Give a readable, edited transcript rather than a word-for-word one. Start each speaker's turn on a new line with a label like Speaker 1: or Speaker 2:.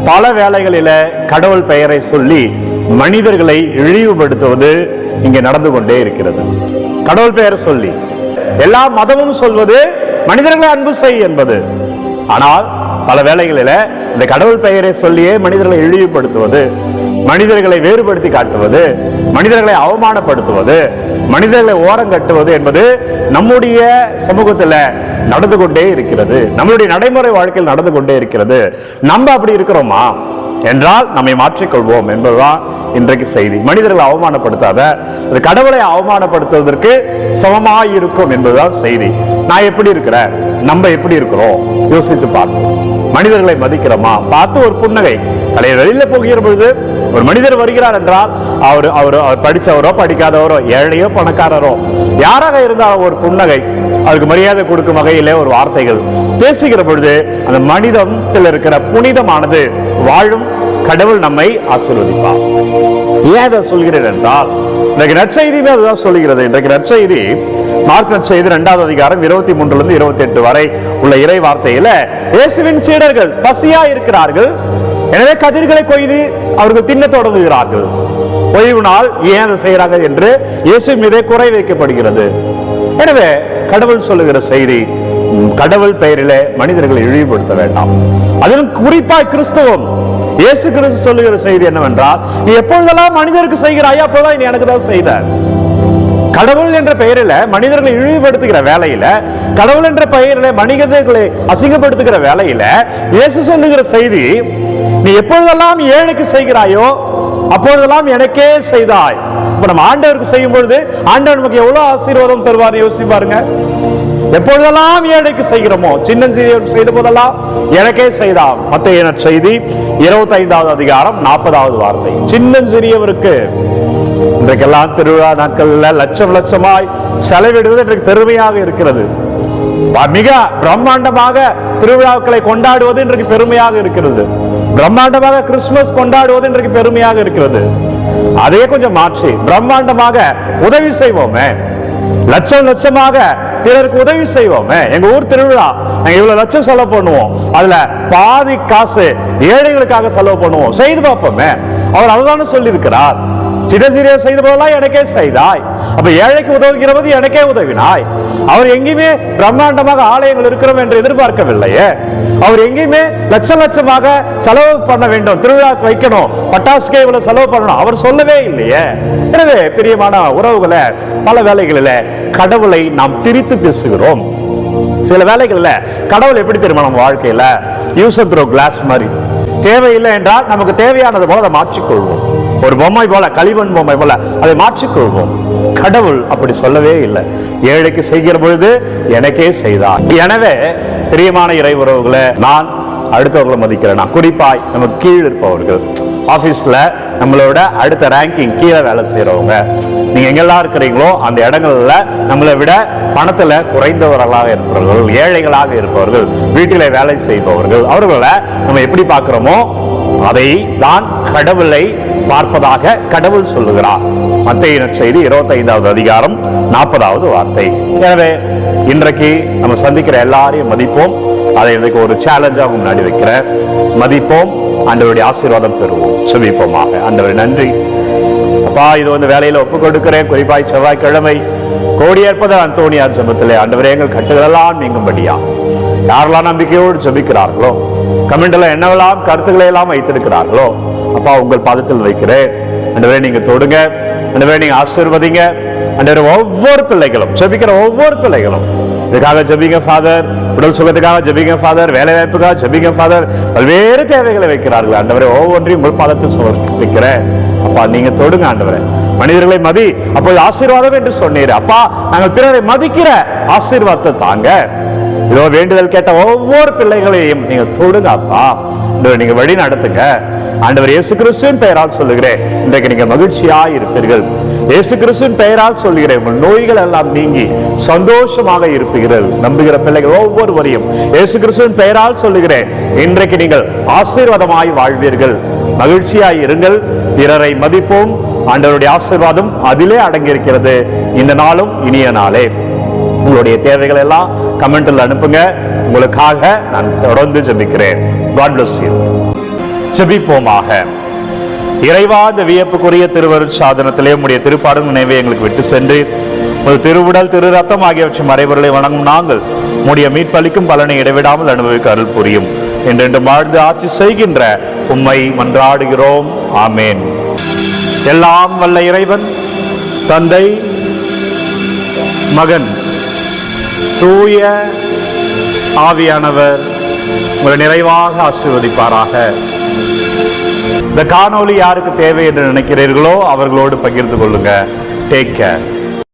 Speaker 1: பல வேளைகளில கடவுள் பெயரை சொல்லி மனிதர்களை இழிவுபடுத்துவது இங்கே நடந்து கொண்டே இருக்கிறது. கடவுள் பெயரை சொல்லி எல்லா மதமும் சொல்வது மனிதர்களை அன்பு செய் என்பது. ஆனால் பல வேளைகளில இந்த கடவுள் பெயரை சொல்லியே மனிதர்களை இழிவுபடுத்துவது, மனிதர்களை வேறுபடுத்தி காட்டுவது, மனிதர்களை அவமானப்படுத்துவது, மனிதர்களை ஓரங்கட்டுவது என்பது நம்முடைய சமூகத்தில் நடந்து கொண்டே இருக்கிறது. நம்மளுடைய நடைமுறை வாழ்க்கையில் நடந்து கொண்டே இருக்கிறது. நம்ம அப்படி இருக்கிறோமா என்றால் நம்மை மாற்றிக்கொள்வோம் என்பதுதான் இன்றைக்கு செய்தி. மனிதர்களை அவமானப்படுத்தாத, அது கடவுளை அவமானப்படுத்துவதற்கு சமமாயிருக்கும் என்பதுதான் செய்தி. நான் எப்படி இருக்கிறேன், நம்ம எப்படி இருக்கிறோம் யோசித்து பார்ப்போம். மனிதர்களை மதிக்கிறோமா? பார்த்து ஒரு புன்னகை. வெளியில போகிற பொழுது ஒரு மனிதர் வருகிறார் என்றால் அவர் படிச்சவரோ படிக்காதவரோ ஏழையோ பணக்காரரோ யாராக இருந்தாலும் ஒரு புன்னகை, அவருக்கு மரியாதை கொடுக்கும் வகையிலே ஒரு வார்த்தைகள் பேசுகிற பொழுது அந்த மனிதத்தில் இருக்கிற புனிதமானது வாழும். கடவுள் நம்மை ஆசீர்வதிப்பார். ஏன் அதை சொல்கிறேன் என்றால் இன்றைக்கு நற்செய்தியுமே அதுதான் சொல்லுகிறது. இன்றைக்கு நற்செய்தி மார்க் நற்செய்தி 2வது அதிகாரம் 23 to 28 வரை உள்ள இறை வார்த்தையில இயேசுவின் சீடர்கள் பசியா இருக்கிறார்கள், எனவே கதிர்களை கொய்து அவர்கள் தின்ன தொடங்குகிறார்கள். ஓய்வு நாள் ஏன் அதை செய்யறாங்க என்று இயேசு மீதே குறை வைக்கப்படுகிறது. எனவே கடவுள் சொல்லுகிற செய்தி, கடவுள் பெயரிலே மனிதர்களை இழிவுபடுத்த வேண்டாம். அதிலும் குறிப்பாய் கிறிஸ்தவம் இயேசு கிறிஸ்து சொல்லுகிற செய்தி என்னவென்றால், நீ எப்பொழுதெல்லாம் மனிதருக்கு செய்கிறாயோ அப்போதான் நீ எனக்கு தான் செய்த. கடவுள் என்ற பெயரில மனிதர்களை இழிவுபடுத்துகிற வேலையில, கடவுள் என்ற பெயரில மனிதர்களை அசிங்கப்படுத்துகிற வேலையில இயேசு சொல்லுகிற செய்தி, நீ எப்பொழுதெல்லாம் ஏழைக்கு செய்கிறாயோ அப்பொழுதெல்லாம் எனக்கே செய்தாய். இப்ப நம்ம ஆண்டவருக்கு செய்யும் பொழுது ஆண்டவர் நமக்கு எவ்வளவு ஆசீர்வாதம் தருவார் யோசிச்சு பாருங்க. எப்பொழுதெல்லாம் ஏழைக்கு செய்கிறோமோ, சின்ன செய்த போதெல்லாம் எனக்கே செய்தார். மத்தேயு நற்செய்தி 25வது அதிகாரம் 40வது வார்த்தை. சின்ன சிறியவருக்கு இன்றைக்கெல்லாம் திருவிழா நாட்கள்ல லட்சம் லட்சமாய் செலவிடுவது இன்றைக்கு பெருமையாக இருக்கிறது. மிக பிரம்மாண்டமாக திருவிழாக்களை கொண்டாடுவது இன்றைக்கு பெருமையாக இருக்கிறது. பிரம்மாண்டமாக கிறிஸ்துமஸ் கொண்டாடுவது இன்றைக்கு பெருமையாக இருக்கிறது. அதே கொஞ்சம் மாற்றி பிரம்மாண்டமாக உதவி செய்வோமே, லட்சம் லட்சமாக பிறருக்கு உதவி செய்வோமே. எங்க ஊர் திருவிழா நாங்க இவ்வளவு லட்சம் செலவு பண்ணுவோம், அதுல பாதி காசு ஏழைகளுக்காக செலவு பண்ணுவோம், செய்து பார்ப்போமே. அவர் அதுதானே சொல்லி இருக்கிறார், சின்ன சிறிய செய்த போதெல்லாம் எனக்கே செய்தாய். அப்ப ஏழைக்கு உதவுகிறது எனக்கே உதவினாய். அவர் எங்கேயுமே பிரம்மாண்டமாக ஆலயங்கள் இருக்கிறோம் என்று எதிர்பார்க்கவில்லையே. அவர் எங்கேயுமே லட்சம் லட்சமாக செலவு பண்ண வேண்டும், திருவிழாக்கு வைக்கணும், பட்டாசுக்கே இவ்வளவு செலவு பண்ணணும் அவர் சொல்லவே இல்லையே. எனவே பிரியமான உறவுகளை, பல வேளைகளில கடவுளை நாம் திரித்து பேசுகிறோம். சில வேளைகளில் கடவுள் எப்படி தெரியுமா நம்ம வாழ்க்கையில யூஸ் அண்ட் த்ரோ கிளாஸ் மாதிரி, தேவையில்லை என்றால் நமக்கு தேவையானது போல அதை மாற்றிக்கொள்வோம். ஒரு பொம்மை போல, களிமண் பொம்மை போல அதை மாற்றிக்கொள்வோம். கடவுள் அப்படி சொல்லவே இல்லை. ஏழைக்கு செய்கிற பொழுது எனக்கே செய்தார். எனவே பிரியமான இறை உறவுகளை, நான் அடுத்தவர்களை மதிக்கிறேன். நான் குறிப்பாய் நமக்கு கீழ் இருப்பவர்கள், ஆபீஸ்ல நம்மளோட அடுத்த ரேங்கிங் கீழே வேலை செய்யறவங்க, நீங்க எங்கெல்லாம் இருக்கிறீங்களோ அந்த இடங்கள்ல நம்மளை விட பணத்துல குறைந்தவர்களாக இருப்பவர்கள், ஏழைகளாக இருப்பவர்கள், வீட்டிலே வேலை செய்பவர்கள், அவர்களை நம்ம எப்படி பார்க்கிறோமோ அதை தான் கடவுளை பார்ப்பதாக கடவுள் சொல்லுகிறார். மத்தேயு நற்செய்தி 25வது அதிகாரம் 40வது வார்த்தை. எனவே இன்றைக்கு நம்ம சந்திக்கிற எல்லாரையும் மதிப்போம். அதை இன்றைக்கு ஒரு சேலஞ்சாக முன்னாடி வைக்கிறேன். மதிப்போம், ஆண்டவருடைய ஆசீர்வாதம் பெறுவோம். செபிப்போமாக. ஆண்டவரே நன்றி அப்பா, இது வந்து வேலையில ஒப்புக் கொடுக்கிறேன். குறிப்பாய் செவ்வாய்க்கிழமை கோடியேற்பது அந்தோனியார் ஜெபத்திலே ஆண்டவரே எங்கள் கட்டுகளெல்லாம் நீங்கும்படியா யாரெல்லாம் நம்பிக்கையோடு ஜெபிக்கிறார்களோ, கமெண்ட்ல என்னவெல்லாம் கருத்துக்களை எல்லாம் வைத்திருக்கிறார்களோ அப்பா உங்கள் பாதத்தில் வைக்கிறேன். ஆண்டவரே நீங்க தொடுங்க, ஆண்டவரே நீங்க ஆசீர்வதிங்க. ஆண்டவரே ஒவ்வொரு பிள்ளைகளும் ஜெபிக்கிற ஒவ்வொரு பிள்ளைகளும் இதுக்காக ஜெபிங்க ஃபாதர், உடல் சுகத்துக்காக ஜெபிங்க ஃபாதர், வேலை வாய்ப்புக்காக ஜெபிங்க ஃபாதர், பல்வேறு தேவைகளை வைக்கிறார்கள். ஆண்டவரே ஒவ்வொன்றையும் உங்கள் பாதத்தில் சமர்ப்பிக்கிறேன். அப்பா நீங்க தொடுங்க ஆண்டவரே. மனிதர்களை மதி, அப்போது ஆசீர்வாதம் என்று சொன்னீர். அப்பா நாங்கள் பிறரை மதிக்கிற ஆசீர்வாதத்தை தாங்க. இதோ வேண்டுதல் கேட்ட ஒவ்வொரு பிள்ளைகளையும் நீங்க தொடுங்க அப்பா, நீங்க வழி நடத்துங்க. ஆண்டவர் இயேசு கிறிஸ்துவின் பெயரால் சொல்லுகிறேன், இன்றைக்கு நீங்க மகிழ்ச்சியாய் இருப்பீர்கள். இயேசு கிறிஸ்துவின் பெயரால் சொல்லுகிறேன், உங்கள் நோய்கள் எல்லாம் நீங்கி சந்தோஷமாக இருப்பீர்கள். நம்புகிற பிள்ளைகள் ஒவ்வொருவரையும் இயேசு கிறிஸ்துவின் பெயரால் சொல்லுகிறேன், இன்றைக்கு நீங்கள் ஆசீர்வாதமாய் வாழ்வீர்கள். மகிழ்ச்சியாய் இருங்கள், பிறரை மதிப்போம். ஆண்டவருடைய ஆசீர்வாதம் அதிலே அடங்கியிருக்கிறது. இந்த நாளும் இனிய நாளே. உங்களுடைய தேவைகள் எல்லாம் கமெண்ட்ல அனுப்புங்க. உங்களுக்காக நான் தொடர்ந்து ஜெபிக்கிறேன். God bless you. ஜெபிப்போமாக. இறைவா, இந்த வியப்புக்குரிய திருவருட் சாதனத்திலே உம்முடைய திருப்பாடும் நினைவை எங்களுக்கு விட்டு சென்று ஒரு திருவுடல் திரு ரத்தம் ஆகியவற்றை மறைவர்களை வணங்கும் நாங்கள் உம்முடைய மீட்பளிக்கும் பலனை இடைவிடாமல் அனுபவிக்க அருள் புரியும். என்றென்று வாழ்ந்து ஆட்சி செய்கின்ற உம்மை மன்றாடுகிறோம். ஆமேன். எல்லாம் வல்ல இறைவன் தந்தை, மகன், தூய ஆவியானவர் உங்களை நிறைவாக ஆசீர்வதிப்பாராக. இந்த காணொளி யாருக்கு தேவை என்று நினைக்கிறீர்களோ அவர்களோடு பகிர்ந்து கொள்ளுங்க. Take care.